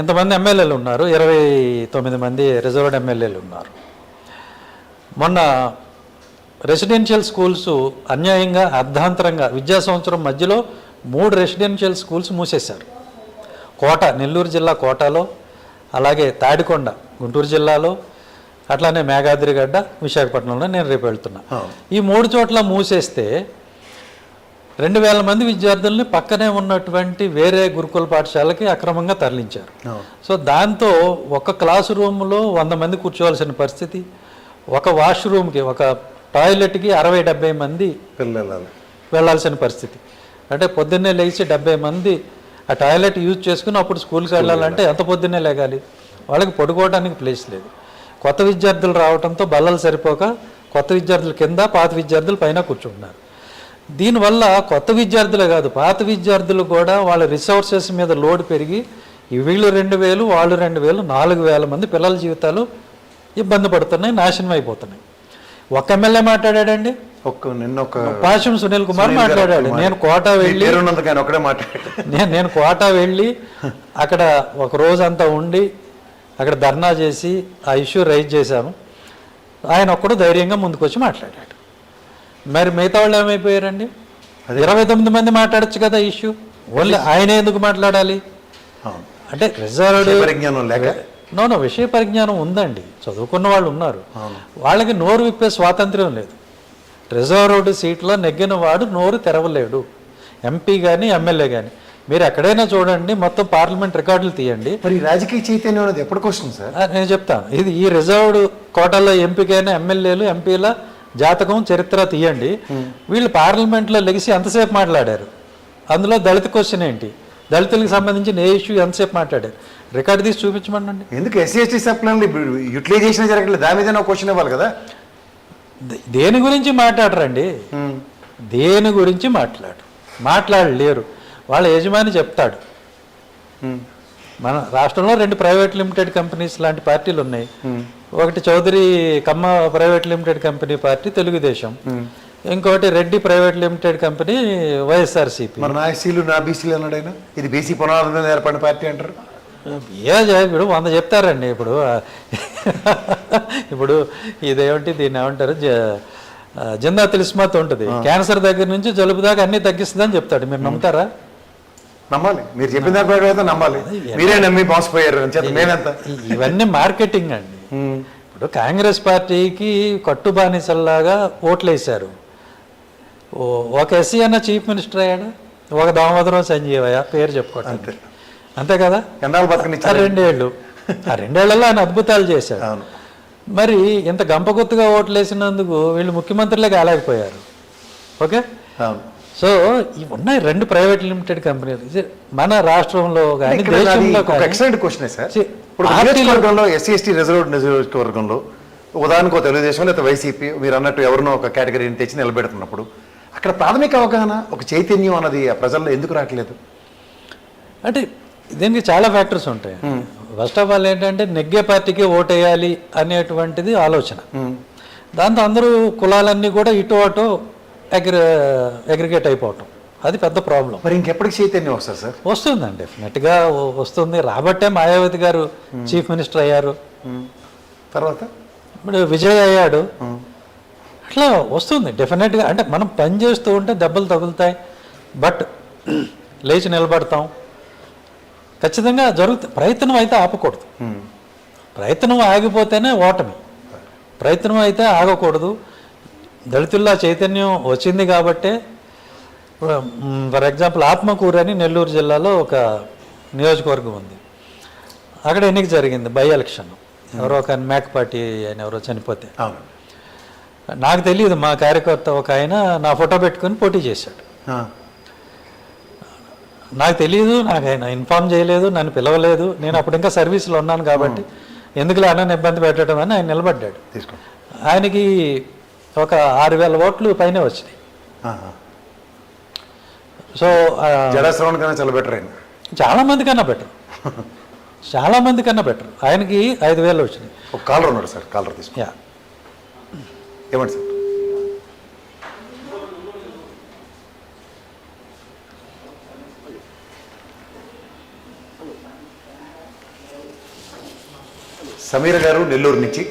ఎంతమంది ఎమ్మెల్యేలు ఉన్నారు? 29 మంది రిజర్వ్డ్ ఎమ్మెల్యేలు ఉన్నారు. మొన్న రెసిడెన్షియల్ స్కూల్స్ అన్యాయంగా అర్ధాంతరంగా విద్యా సంవత్సరం మధ్యలో 3 రెసిడెన్షియల్ స్కూల్స్ మూసేశారు. కోట, నెల్లూరు జిల్లా కోటలో, అలాగే తాడికొండ గుంటూరు జిల్లాలో, అట్లానే మేఘాద్రిగడ్డ విశాఖపట్నంలో నేను రేపు వెళ్తున్నా. ఈ 3 చోట్ల మూసేస్తే 2000 మంది విద్యార్థుల్ని పక్కనే ఉన్నటువంటి వేరే గురుకుల పాఠశాలకి అక్రమంగా తరలించారు. సో దాంతో ఒక క్లాసు రూమ్లో 100 మంది కూర్చోవలసిన పరిస్థితి, ఒక వాష్రూమ్కి, ఒక టాయిలెట్కి 60-70 మంది వెళ్ళాల్సిన పరిస్థితి. అంటే పొద్దున్నే లేచి 70 మంది ఆ టాయిలెట్ యూజ్ చేసుకుని అప్పుడు స్కూల్కి వెళ్ళాలంటే ఎంత పొద్దున్నే లేగాలి? వాళ్ళకి పడుకోవడానికి ప్లేస్ లేదు. కొత్త విద్యార్థులు రావడంతో బల్లలు సరిపోక కొత్త విద్యార్థులు కింద, పాత విద్యార్థులు పైన కూర్చుంటున్నారు. దీనివల్ల కొత్త విద్యార్థులే కాదు, పాత విద్యార్థులు కూడా వాళ్ళ రిసోర్సెస్ మీద లోడ్ పెరిగి వీళ్ళు 2000, వాళ్ళు 2000, 4000 మంది పిల్లల జీవితాలు ఇబ్బంది పడుతున్నాయి, నాశనం అయిపోతున్నాయి. ఒక్క ఎమ్మెల్యే మాట్లాడాడండి, పాశం సునీల్ కుమార్ మాట్లాడాడు. నేను కోటా వెళ్ళి నేను కోటా వెళ్ళి అక్కడ ఒక రోజంతా ఉండి అక్కడ ధర్నా చేసి ఆ ఇష్యూ రైజ్ చేశాను. ఆయన ఒక్కడు ధైర్యంగా ముందుకు వచ్చి మాట్లాడాడు. మరి మిగతా వాళ్ళు ఏమైపోయారండి? 29 మంది మాట్లాడచ్చు కదా ఇష్యూ, ఓన్లీ ఆయన ఎందుకు మాట్లాడాలి? అంటే రిజర్వ్డ్ విషయ పరిజ్ఞానం ఉందండి, చదువుకున్న వాళ్ళు ఉన్నారు, వాళ్ళకి నోరు విప్పే స్వాతంత్ర్యం లేదు. రిజర్వ్డ్ సీట్లో నెగ్గిన వాడు నోరు తెరవలేడు, ఎంపీ కానీ ఎమ్మెల్యే కానీ. మీరు ఎక్కడైనా చూడండి, మొత్తం పార్లమెంట్ రికార్డులు తీయండి. మరి రాజకీయ చైతన్యం అనేది ఎప్పటికి వస్తుంది సార్? నేను చెప్తాను. ఇది ఈ రిజర్వ్డ్ కోటాలో ఎంపికైన ఎమ్మెల్యేలు, ఎంపీల జాతకం, చరిత్ర తీయండి. వీళ్ళు పార్లమెంట్లో లెగిసి ఎంతసేపు మాట్లాడారు, అందులో దళిత క్వశ్చన్ ఏంటి, దళితులకు సంబంధించిన ఏ ఇష్యూ ఎంతసేపు మాట్లాడారు, రికార్డు తీసి చూపించమండి. ఎందుకు SC/ST సప్లైలు యూటిలైజేషన్ జరగట్లేదు? దాని మీద క్వశ్చన్ ఇవ్వాలి కదా. దేని గురించి మాట్లాడరండి, దేని గురించి మాట్లాడలేరు. వాళ్ళ యజమాని చెప్తాడు. మన రాష్ట్రంలో 2 ప్రైవేట్ లిమిటెడ్ కంపెనీస్ లాంటి పార్టీలు ఉన్నాయి. ఒకటి Chowdary Kamma private limited company party Telugudesam, ఇంకోటి Reddy private limited company YSRCP. మరి నా ఎస్సీలు నా బీసీలు అన్నాడు ఆయన. ఇది బీసీ పునాదుల మీద ఏర్పడిన పార్టీ అంటారు. ఇప్పుడు 100 చెప్తారండి. ఇప్పుడు ఇదేమిటి, దీన్ని ఏమంటారు, జిందా తిలిస్మాత్ ఉంటుంది. క్యాన్సర్ దగ్గర నుంచి జలుబు దాకా అన్ని తగ్గిస్తుందని చెప్తాడు. మీరు నమ్ముతారా? నమ్మాలి. మీరు చెప్పిన దాని నమ్మాలి. మీరే నమ్మి మోసపోయారు. ఇవన్నీ మార్కెటింగ్ అండి. ఇప్పుడు కాంగ్రెస్ పార్టీకి కట్టుబానిసల్లాగా ఓట్లు వేశారు. ఒక ఎస్సీ అన్న చీఫ్ మినిస్టర్ అయ్యాడు, ఒక దామోదరం సంజీవయ్య పేరు చెప్పుకోవటం, అంతే కదా. 2 ఏళ్ళు, ఆ 2 ఏళ్లలో ఆయన అద్భుతాలు చేశాడు. మరి ఇంత గంపగుత్తుగా ఓట్లు వేసినందుకు వీళ్ళు ముఖ్యమంత్రులే కాలేకపోయారు. ఓకే, సో ఇవి ఉన్నాయి 2 ప్రైవేట్ లిమిటెడ్ కంపెనీలు మన రాష్ట్రంలో కానీ దేశంలో. Excellent question sir. ఇప్పుడు నియోజకవర్గంలో SC/ST రిజర్వ్డ్ నియోజకవర్గంలో ఉదాహరణకు తెలుగుదేశం లేదా వైసీపీ మీరు అన్నట్టు ఎవరినో ఒక కేటగిరీని తెచ్చి నిలబెడుతున్నప్పుడు అక్కడ ప్రాథమిక అవగాహన, ఒక చైతన్యం అన్నది ఆ ప్రజల్లో ఎందుకు రావట్లేదు? అంటే దీనికి చాలా ఫ్యాక్టర్స్ ఉంటాయి. ఫస్ట్ ఆఫ్ ఆల్ ఏంటంటే నెగ్గే పార్టీకి ఓటేయాలి అనేటువంటిది ఆలోచన. దాంతో అందరూ కులాలన్నీ కూడా ఇటు అటు అగ్రిగేట్ అయిపోవటం, అది పెద్ద ప్రాబ్లం. మరి ఇంకెప్పటికి చైతన్యం వస్తుంది సార్? వస్తుందండి, డెఫినెట్గా వస్తుంది. రాబట్టే మాయావతి గారు చీఫ్ మినిస్టర్ అయ్యారు, తర్వాత ఇప్పుడు విజయ్ అయ్యాడు. అట్లా వస్తుంది డెఫినెట్గా. అంటే మనం పని చేస్తూ ఉంటే దెబ్బలు తగులుతాయి, బట్ లేచి నిలబడతాం, ఖచ్చితంగా జరుగుతుంది. ప్రయత్నం అయితే ఆపకూడదు. ప్రయత్నం ఆగిపోతేనే ఓటమి, ప్రయత్నం అయితే ఆగకూడదు. దళితుల్లో చైతన్యం వచ్చింది కాబట్టే, ఫర్ ఎగ్జాంపుల్ ఆత్మకూరు అని నెల్లూరు జిల్లాలో ఒక నియోజకవర్గం ఉంది. అక్కడ ఎన్నిక జరిగింది, బై ఎలక్షన్. ఎవరో ఒక మేకపాటి ఆయన ఎవరో చనిపోతే, నాకు తెలియదు, మా కార్యకర్త ఒక ఆయన నా ఫోటో పెట్టుకొని పోటీ చేశాడు. నాకు తెలియదు, నాకు ఆయన ఇన్ఫార్మ్ చేయలేదు, నన్ను పిలవలేదు. నేను అప్పుడు ఇంకా సర్వీస్లో ఉన్నాను కాబట్టి ఎందుకులే అన్నని ఇబ్బంది పెట్టడం అని ఆయన నిలబడ్డాడు. ఆయనకి ఒక 6000 ఓట్లు పైనే వచ్చినాయి. సో చాలా మంది కన్నా బెటర్, చాలా మంది కన్నా బెటర్. ఆయనకి 5000 వచ్చినాయి. ఒక కాలర్ ఉన్నాడు సార్, కాలర్ తీసుకో. ఏమండి సార్? సమీర గారు నెల్లూరు నుంచి